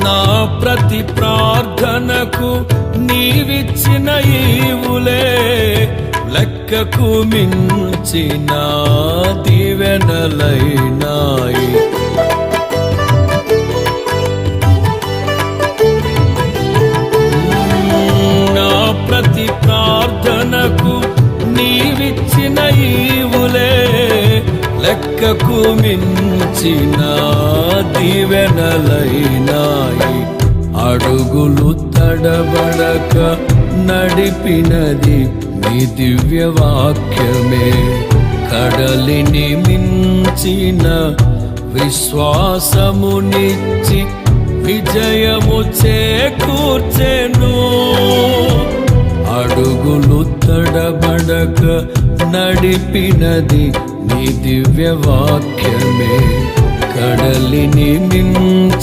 నా ప్రతి ప్రార్థనకు నీవిచ్చిన ఈవులే లెక్కకు మించిన దీవెనలైనాయి. నా ప్రతి ప్రార్థనకు నీవిచ్చిన ఈవులే లెక్కకు మించిన దీవెనలైనాయి. అడుగులు తడబడక నడిపినది నీ దివ్య వాక్యమే. కడలిని మించిన విశ్వాసమునిచ్చి విజయము చేకూర్చెను. అడుగులు తడబడక నడిపినది నీ దివ్య వాక్యమే. కడలిని మించి